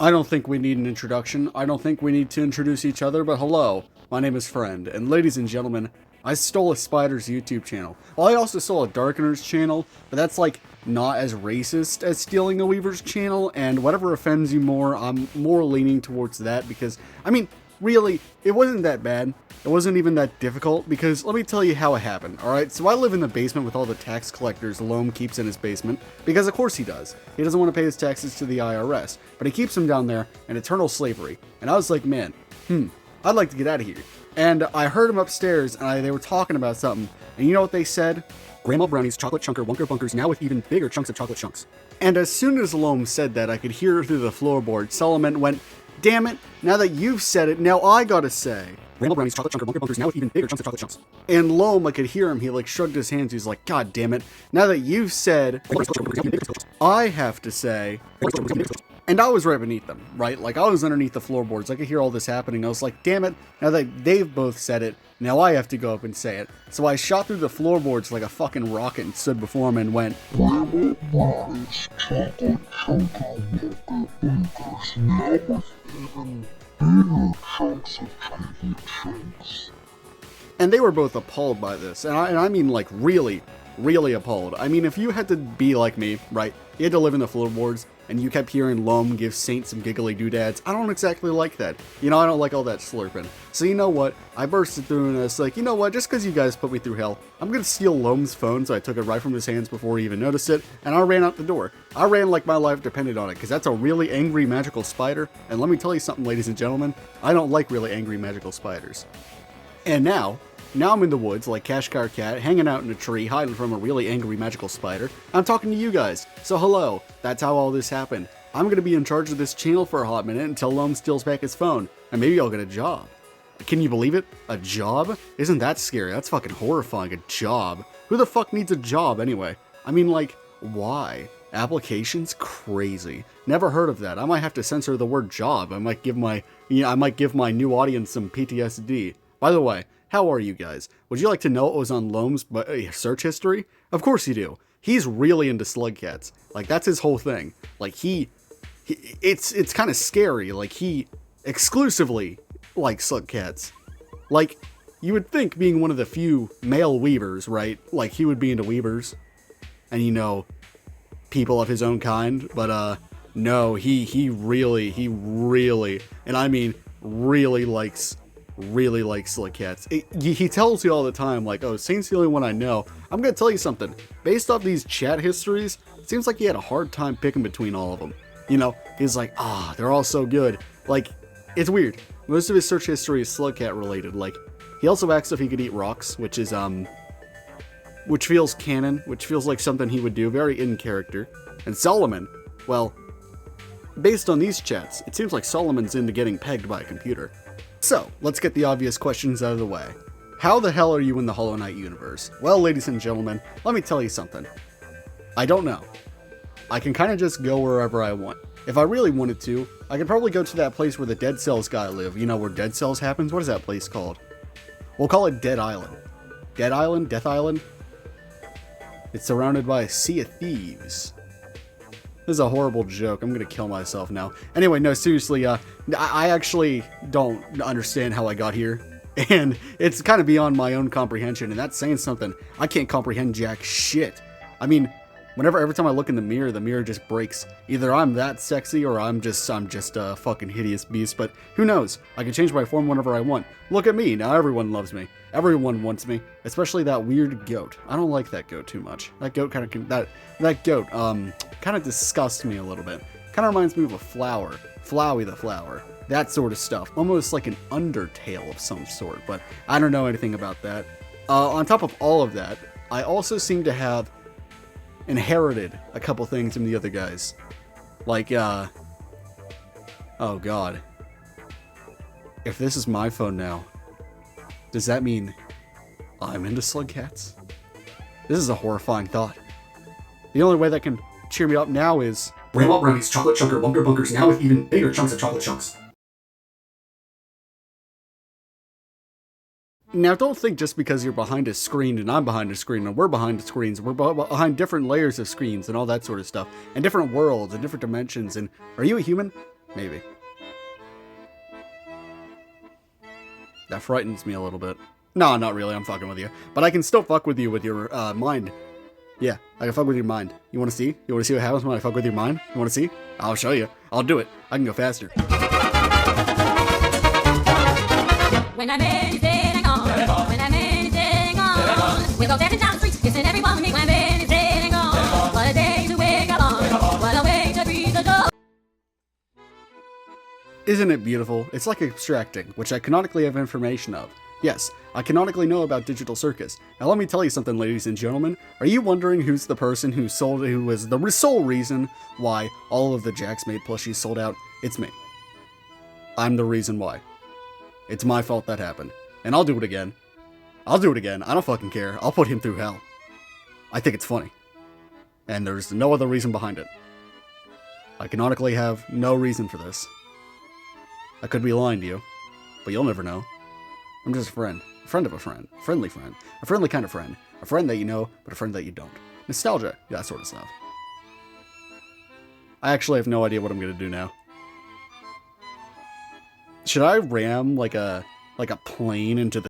I don't think we need an introduction. I don't think we need to introduce each other, but hello, my name is Friend, and ladies and gentlemen, I stole a Spider's YouTube channel. Well, I also stole a Darkener's channel, but that's like not as racist as stealing a Weaver's channel, and whatever offends you more, I'm more leaning towards that because, I mean, really, it wasn't that bad. It wasn't even that difficult because let me tell you how it happened, alright? So I live in the basement with all the tax collectors Loam keeps in his basement because of course he does. He doesn't want to pay his taxes to the IRS, but he keeps them down there in eternal slavery. And I was like, man, I'd like to get out of here. And I heard him upstairs and they were talking about something. And you know what they said? Grandma Brownie's chocolate chunker Wunker Bunkers now with even bigger chunks of chocolate chunks. And as soon as Loam said that, I could hear through the floorboard, Solomon went, damn it, now that you've said it, now I gotta say. Grandma Brownie's chocolate chunker Wunker Bunkers now with even bigger chunks of chocolate chunks. And Loam, I could hear him, he like shrugged his hands, he's like, God damn it, now that you've said, I have to say. And I was right beneath them, right? Like, I was underneath the floorboards. I could hear all this happening. I was like, damn it, now that they've both said it, now I have to go up and say it. So I shot through the floorboards like a fucking rocket and stood before him and went, and they were both appalled by this. And I mean, like, really, really appalled. I mean, if you had to be like me, right? You had to live in the floorboards, and you kept hearing Loam give Saint some giggly doodads. I don't exactly like that. You know, I don't like all that slurping. So you know what? I bursted through and I was like, you know what? Just because you guys put me through hell, I'm going to steal Loam's phone. So I took it right from his hands before he even noticed it, and I ran out the door. I ran like my life depended on it, because that's a really angry magical spider. And let me tell you something, ladies and gentlemen, I don't like really angry magical spiders. And now I'm in the woods like Kashgar Cat, hanging out in a tree, hiding from a really angry magical spider. I'm talking to you guys. So hello, that's how all this happened. I'm going to be in charge of this channel for a hot minute until Loam steals back his phone, and maybe I'll get a job. Can you believe it? A job? Isn't that scary? That's fucking horrifying, a job. Who the fuck needs a job anyway? I mean, like, why? Applications? Crazy. Never heard of that. I might have to censor the word job. I might give my new audience some PTSD. By the way, how are you guys? Would you like to know what was on Loam's search history? Of course you do. He's really into slug cats. Like, that's his whole thing. Like, it's kind of scary. Like, he exclusively likes slug cats. Like, you would think being one of the few male weavers, right? Like, he would be into weavers. And, you know, people of his own kind. But, no, he really, and I mean really likes slug cats. He tells you all the time, like, oh, Saint's the only one I know. I'm gonna tell you something. Based off these chat histories, it seems like he had a hard time picking between all of them. You know, he's like, they're all so good. Like, it's weird. Most of his search history is slug cat related. Like, he also asked if he could eat rocks, which is, which feels canon, which feels like something he would do, very in character. And Solomon, well, based on these chats, it seems like Solomon's into getting pegged by a computer. So, let's get the obvious questions out of the way. How the hell are you in the Hollow Knight universe? Well, ladies and gentlemen, let me tell you something. I don't know. I can kind of just go wherever I want. If I really wanted to, I could probably go to that place where the Dead Cells guy live. You know, where Dead Cells happens? What is that place called? We'll call it Dead Island. Dead Island? Death Island? It's surrounded by a sea of thieves. This is a horrible joke. I'm gonna kill myself now. Anyway, no, seriously, I actually don't understand how I got here. And it's kind of beyond my own comprehension, and that's saying something. I can't comprehend jack shit. I mean, every time I look in the mirror just breaks. Either I'm that sexy or I'm just a fucking hideous beast, but who knows? I can change my form whenever I want. Look at me, now everyone loves me. Everyone wants me, especially that weird goat. I don't like that goat too much. That goat kind of disgusts me a little bit. Kind of reminds me of a flower. Flowey the flower. That sort of stuff. Almost like an Undertale of some sort, but I don't know anything about that. On top of all of that, I also seem to have inherited a couple things from the other guys. Like, oh god. If this is my phone now, does that mean I'm into slug cats? This is a horrifying thought. The only way that can cheer me up now is Grandma Brownie's chocolate chunker Wunker Bunkers now with even bigger chunks of chocolate chunks. Now, don't think just because you're behind a screen and I'm behind a screen and we're behind screens, we're behind different layers of screens and all that sort of stuff, and different worlds and different dimensions. And are you a human? Maybe. That frightens me a little bit. No, not really, I'm fucking with you. But I can still fuck with you with your, mind. Yeah, I can fuck with your mind. You wanna see? You wanna see what happens when I fuck with your mind? You wanna see? I'll show you. I'll do it. I can go faster. When I'm in, dead and gone. When I'm in, dead and gone. We'll go dancing down the streets, kissing everyone we meet. When I'm in, dead and gone. What a day to wake up on. What a way to breathe the door. Isn't it beautiful? It's like abstracting, which I canonically have information of. Yes, I canonically know about Digital Circus. Now let me tell you something, ladies and gentlemen. Are you wondering who's the person who was the sole reason why all of the Jax Made plushies sold out? It's me. I'm the reason why. It's my fault that happened. And I'll do it again. I'll do it again. I don't fucking care. I'll put him through hell. I think it's funny. And there's no other reason behind it. I canonically have no reason for this. I could be lying to you, but you'll never know. I'm just a friend of a friend, a friendly friend, a friendly kind of friend, a friend that you know, but a friend that you don't. Nostalgia, that sort of stuff. I actually have no idea what I'm gonna do now. Should I ram like a plane into the